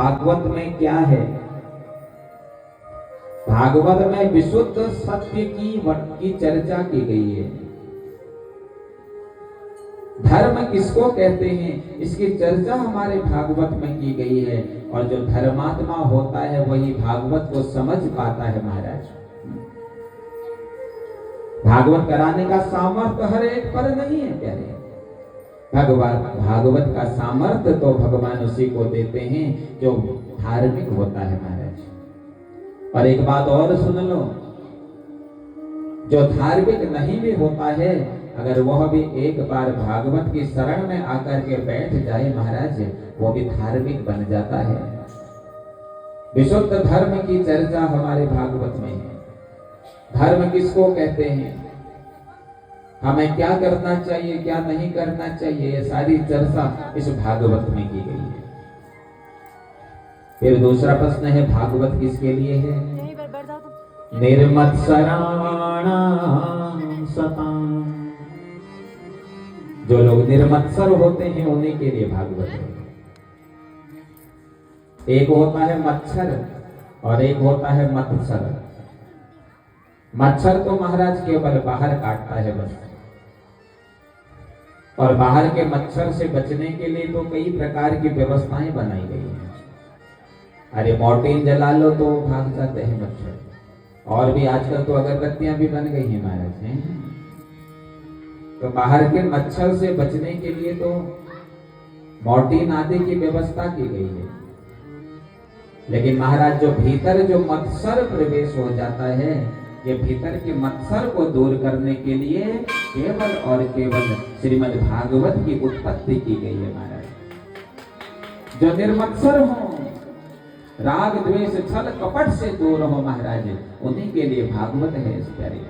भागवत में क्या है? भागवत में विशुद्ध सत्य की चर्चा की गई है। धर्म किसको कहते हैं, इसकी चर्चा हमारे भागवत में की गई है। और जो धर्मात्मा होता है वही भागवत को समझ पाता है महाराज। भागवत कराने का सामर्थ्य हर एक पर नहीं है प्यारे। भागवत का सामर्थ्य तो भगवान उसी को देते हैं जो धार्मिक होता है महाराज। और एक बात और सुन लो, जो धार्मिक नहीं भी होता है, अगर वह भी एक बार भागवत की शरण में आकर के बैठ जाए महाराज, वो भी धार्मिक बन जाता है। विशुद्ध धर्म की चर्चा हमारे भागवत में है। धर्म किसको कहते हैं, हमें क्या करना चाहिए क्या नहीं करना चाहिए, ये सारी चर्चा इस भागवत में की गई है। फिर दूसरा प्रश्न है, भागवत किसके लिए है? निर्मत्सराणां सतां, जो लोग निर्मत्सर होते हैं उन्हीं के लिए भागवत है। एक होता है मच्छर और एक होता है मत्सर। मच्छर तो महाराज केवल बाहर काटता है बस, और बाहर के मच्छर से बचने के लिए तो कई प्रकार की व्यवस्थाएं बनाई गई हैं। अरे मॉर्टिन जला लो तो भाग जाते हैं मच्छर, और भी आजकल तो अगरबत्तियां भी बन गई हैं महाराज हैं। तो बाहर के मच्छर से बचने के लिए तो मॉर्टिन आदि की व्यवस्था की गई है। लेकिन महाराज जो भीतर जो मत्सर प्रवेश हो जाता है, ये भीतर के मत्सर को दूर करने के लिए केवल और केवल श्रीमद् भागवत की उत्पत्ति की गई है महाराज। जो निर्मत्सर हो, राग द्वेष छल कपट से दूर हो महाराज, उन्हीं के लिए भागवत है इस प्यारे।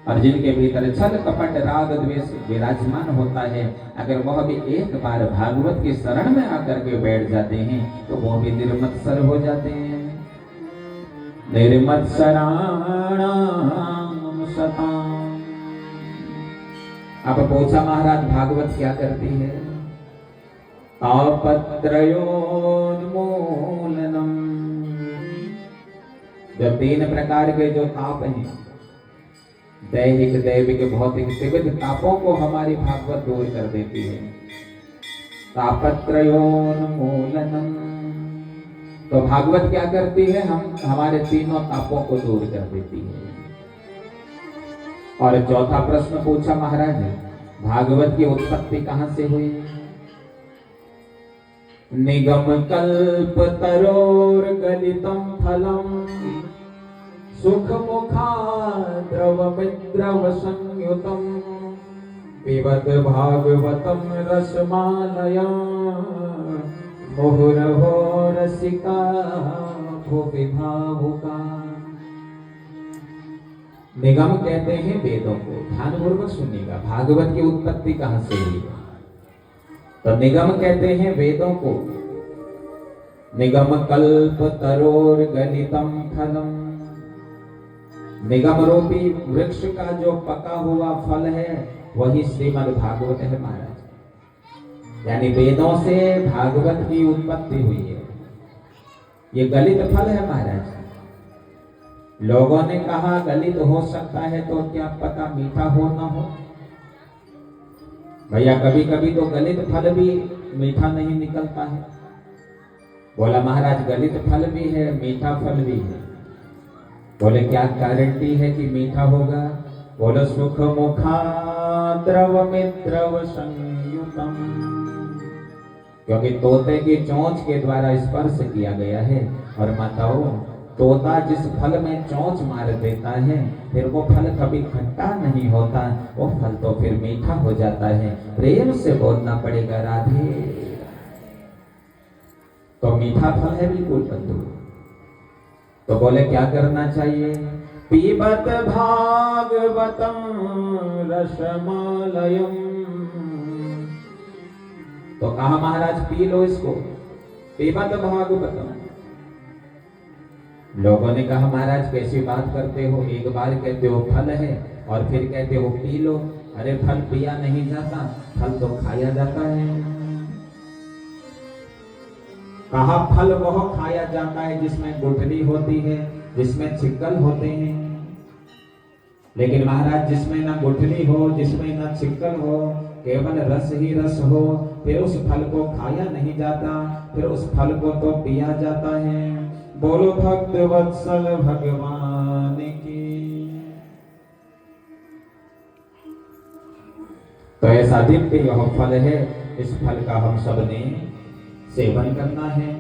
और जिनके भीतर छल कपट राग द्वेष विराजमान होता है, अगर वह भी एक बार भागवत की शरण में आकर के बैठ जाते हैं तो वह भी निर्मत्सर हो जाते हैं। निर्मत्सराणां सतां। अब पूछा महाराज भागवत क्या करती है? तापत्रयोन्मूलनम। जो तीन प्रकार के जो ताप हैं, दैहिक दैविक भौतिक त्रिविध तापों को हमारी भागवत दूर कर देती है। तापत्रयोन्मूलनम। तो भागवत क्या करती है? हमारे तीनों तापों को दूर कर देती है। और चौथा प्रश्न पूछा महाराज, भागवत की उत्पत्ति कहां से हुई? निगम कल्प तरोर गलितम फलम सुख मुखा द्रव संयुतम पिबत भागवतम रसमालया मुहुरहो रसिका भुवि भावुका। निगम कहते हैं वेदों को। ध्यानपूर्वक सुनिएगा, भागवत की उत्पत्ति कहां से हुई? तो निगम कहते हैं वेदों को। निगम कल्प तरोर गलितम फलम। निगम रूपी वृक्ष का जो पका हुआ फल है वही श्रीमद् भागवत है महाराज। यानी वेदों से भागवत की उत्पत्ति हुई है। ये गलित फल है महाराज। लोगों ने कहा गलित हो सकता है, तो क्या पता मीठा हो ना हो? भैया कभी कभी तो गलित फल भी मीठा नहीं निकलता है। बोला महाराज गलित फल भी है मीठा फल भी है। बोले क्या गारंटी है कि मीठा होगा? बोलो सुख मुखा द्रव मिद्रव संयुतम। क्योंकि तोते की चोंच के द्वारा स्पर्श किया गया है। और माताओं, तोता जिस फल में चोंच मार देता है, फिर वो फल कभी खट्टा नहीं होता, वो फल तो फिर मीठा हो जाता है। प्रेम से बोलना पड़ेगा राधे। तो मीठा फल है बिल्कुल बंधु। तो बोले क्या करना चाहिए? पीबत भागवतम रसमालयम। तो कहा महाराज पी लो इसको, पीबत भागवतम। लोगों ने कहा महाराज कैसी बात करते हो, एक बार कहते हो फल है और फिर कहते हो पी लो। अरे फल पिया नहीं जाता, फल तो खाया जाता है। कहा फल वह खाया जाता है जिसमें गुठली होती है, जिसमें छिक्कल होते हैं। लेकिन महाराज जिसमें ना गुठली हो, जिसमें ना छिक्कल हो, केवल रस ही रस हो, फिर उस फल को खाया नहीं जाता, फिर उस फल को तो पिया जाता है। बोलो भक्त वत्सल भगवान की। तो ऐसा दिव्य यह फल है, इस फल का हम सब ने सेवन करना है।